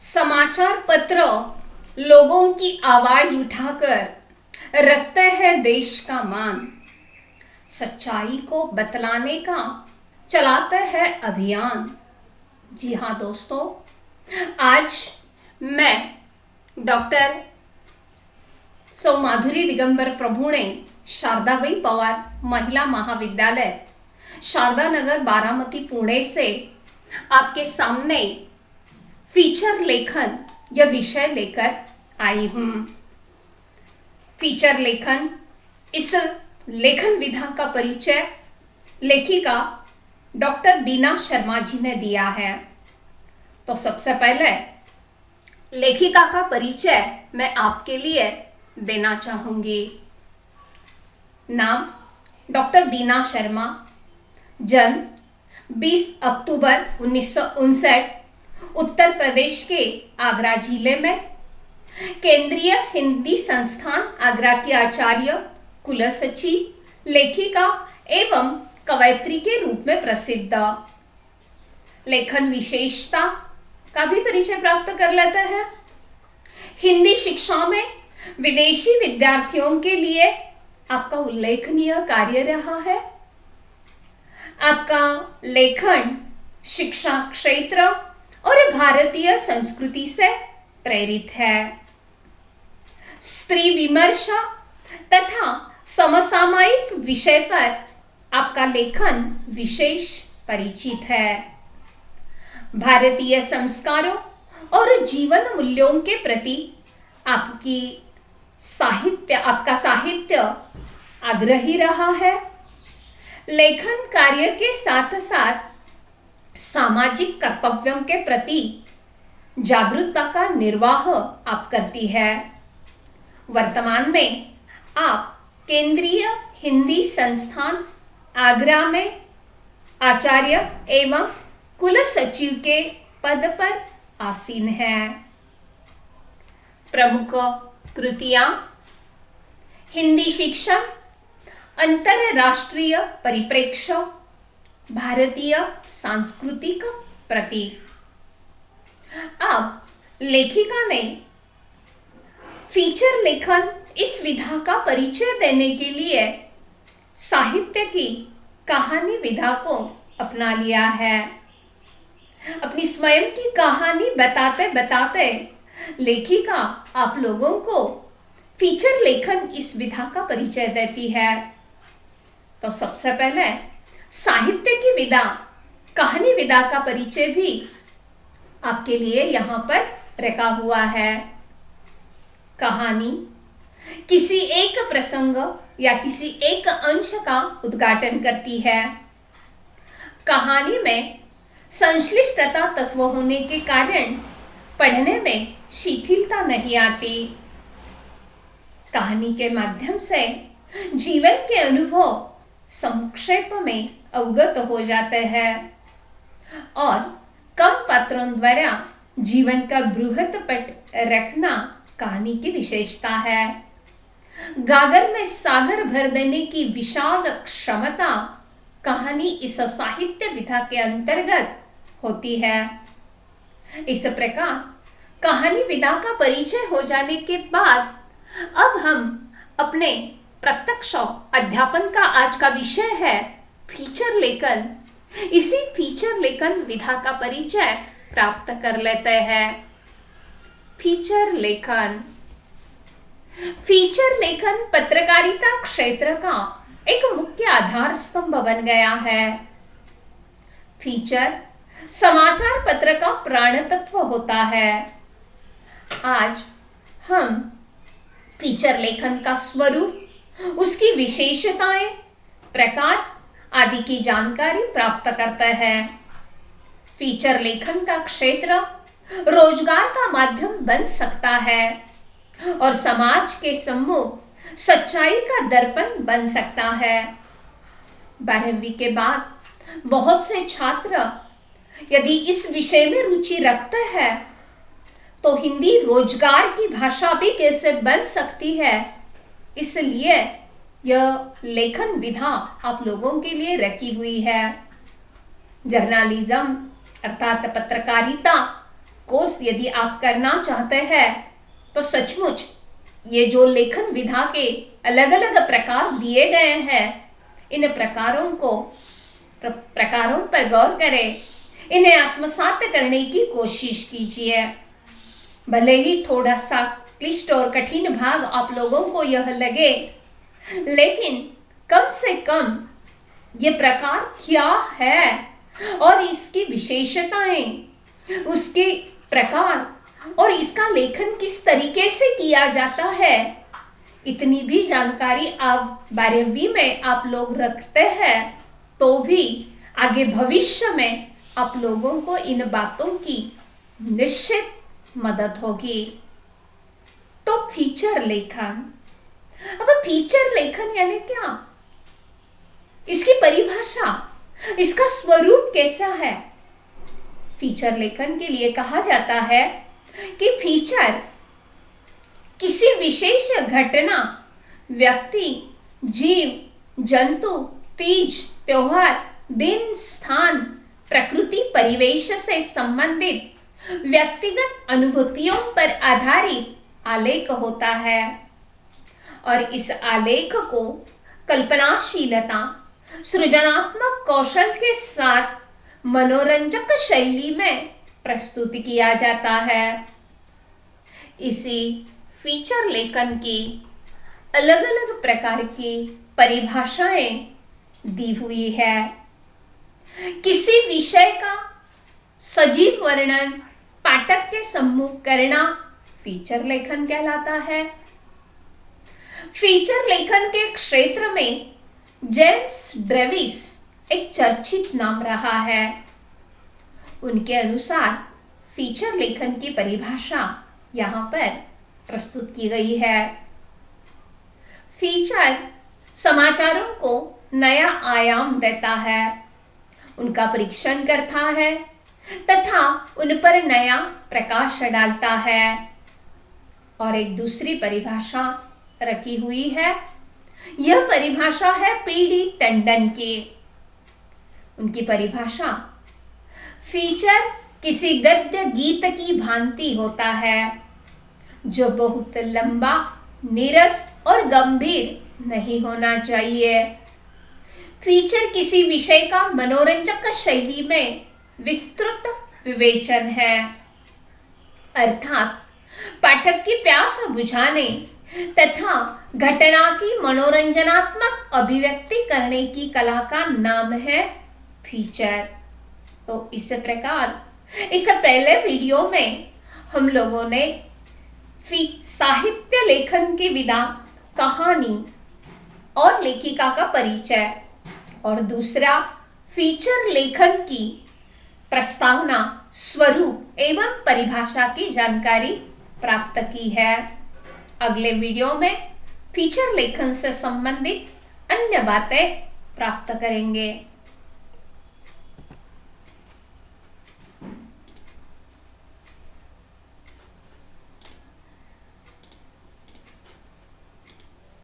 समाचार पत्र लोगों की आवाज उठाकर रखते हैं देश का मान। सच्चाई को बतलाने का चलाते हैं अभियान। जी हाँ दोस्तों, आज मैं डॉक्टर सौमाधुरी दिगंबर प्रभुणे शारदाबाई पवार महिला महाविद्यालय शारदा नगर बारामती पुणे से आपके सामने फीचर लेखन यह विषय लेकर आई हूं। फीचर लेखन, इस लेखन विधा का परिचय लेखिका डॉक्टर बीना शर्मा जी ने दिया है। तो सबसे पहले लेखिका का परिचय मैं आपके लिए देना चाहूंगी। नाम डॉक्टर बीना शर्मा, जन्म 20 अक्टूबर 1959 उत्तर प्रदेश के आगरा जिले में। केंद्रीय हिंदी संस्थान आगरा की आचार्य, कुलसचिव, लेखिका एवं कवयित्री के रूप में प्रसिद्ध। लेखन विशेषता का भी परिचय प्राप्त कर लेते हैं। हिंदी शिक्षा में विदेशी विद्यार्थियों के लिए आपका उल्लेखनीय कार्य रहा है। आपका लेखन शिक्षा क्षेत्र और भारतीय संस्कृति से प्रेरित है। स्त्री विमर्श तथा समसामयिक विषय पर आपका लेखन विशेष परिचित है। भारतीय संस्कारों और जीवन मूल्यों के प्रति आपका साहित्य आग्रही रहा है। लेखन कार्य के साथ साथ सामाजिक कर्तव्यों के प्रति जागरूकता का निर्वाह आप करती है। वर्तमान में आप केंद्रीय हिंदी संस्थान आगरा में आचार्य एवं कुलसचिव के पद पर आसीन हैं। प्रमुख कृतियां: हिंदी शिक्षा, अंतरराष्ट्रीय परिप्रेक्ष्य, भारतीय सांस्कृतिक प्रतीक। अब लेखिका ने फीचर लेखन इस विधा का परिचय देने के लिए साहित्य की कहानी विधा को अपना लिया है। अपनी स्वयं की कहानी बताते बताते लेखिका आप लोगों को फीचर लेखन इस विधा का परिचय देती है। तो सबसे पहले साहित्य की विधा, कहानी विधा का परिचय भी आपके लिए यहाँ पर रखा हुआ है। कहानी किसी एक प्रसंग या किसी एक अंश का उद्घाटन करती है। कहानी में संश्लिष्टता तत्व होने के कारण पढ़ने में शिथिलता नहीं आती। कहानी के माध्यम से जीवन के अनुभव संक्षेप में अवगत हो जाते हैं और कम पात्रों द्वारा जीवन का बृहत पट रखना कहानी की विशेषता है। गागर में सागर भर देने की विशाल क्षमता कहानी इस साहित्य विधा के अंतर्गत होती है। इस प्रकार कहानी विधा का परिचय हो जाने के बाद अब हम अपने प्रत्यक्ष अध्यापन का आज का विषय है फीचर लेखन। इसी फीचर लेखन विधा का परिचय प्राप्त कर लेते हैं। फीचर लेखन। फीचर लेखन पत्रकारिता क्षेत्र का एक मुख्य आधार स्तंभ बन गया है। फीचर समाचार पत्र का प्राण तत्व होता है। आज हम फीचर लेखन का स्वरूप, उसकी विशेषताएं, प्रकार आदि की जानकारी प्राप्त करते हैं। फीचर लेखन का क्षेत्र रोजगार का माध्यम बन सकता है और समाज के सम्मुख सच्चाई का दर्पण बन सकता है। 12वीं के बाद बहुत से छात्र यदि इस विषय में रुचि रखते हैं तो हिंदी रोजगार की भाषा भी कैसे बन सकती है, इसलिए यह लेखन विधा आप लोगों के लिए रखी हुई है। जर्नलिज्म अर्थात पत्रकारिता कोर्स यदि आप करना चाहते हैं तो सचमुच ये जो लेखन विधा के अलग अलग प्रकार दिए गए हैं, इन प्रकारों पर गौर करें, इन्हें आत्मसात करने की कोशिश कीजिए। भले ही थोड़ा सा क्लिष्ट और कठिन भाग आप लोगों को यह लगे, लेकिन कम से कम ये प्रकार क्या है और इसकी विशेषताएं, उसके प्रकार और इसका लेखन किस तरीके से किया जाता है, इतनी भी जानकारी आप 12वीं में आप लोग रखते हैं तो भी आगे भविष्य में आप लोगों को इन बातों की निश्चित मदद होगी। तो फीचर लेखन, अब फीचर लेखन यानी क्या, इसकी परिभाषा, इसका स्वरूप कैसा है? फीचर लेखन के लिए कहा जाता है कि फीचर किसी विशेष घटना, व्यक्ति, जीव, जंतु, तीज, त्योहार, दिन, स्थान, प्रकृति, परिवेश से संबंधित व्यक्तिगत अनुभूतियों पर आधारित आलेख होता है और इस आलेख को कल्पनाशीलता, सृजनात्मक कौशल के साथ मनोरंजक शैली में प्रस्तुत किया जाता है। इसी फीचर लेखन की अलग अलग प्रकार की परिभाषाएं दी हुई है। किसी विषय का सजीव वर्णन पाठक के सम्मुख करना फीचर लेखन कहलाता है। फीचर लेखन के क्षेत्र में जेम्स ड्रेविस एक चर्चित नाम रहा है। उनके अनुसार फीचर लेखन की परिभाषा यहाँ पर प्रस्तुत की गई है। फीचर समाचारों को नया आयाम देता है, उनका परीक्षण करता है तथा उन पर नया प्रकाश डालता है। और एक दूसरी परिभाषा रखी हुई है, यह परिभाषा है पीडी टंडन की। उनकी परिभाषा, फीचर किसी गद्य गीत की भांति होता है जो बहुत लंबा, नीरस और गंभीर नहीं होना चाहिए। फीचर किसी विषय का मनोरंजक शैली में विस्तृत विवेचन है, अर्थात पाठक की प्यास बुझाने तथा घटना की मनोरंजनात्मक अभिव्यक्ति करने की कला का नाम है फीचर। तो इस प्रकार इस पहले वीडियो में हम लोगों ने साहित्य लेखन की विधा, कहानी और लेखिका का परिचय और दूसरा फीचर लेखन की प्रस्तावना, स्वरूप एवं परिभाषा की जानकारी प्राप्त की है। अगले वीडियो में फीचर लेखन से संबंधित अन्य बातें प्राप्त करेंगे।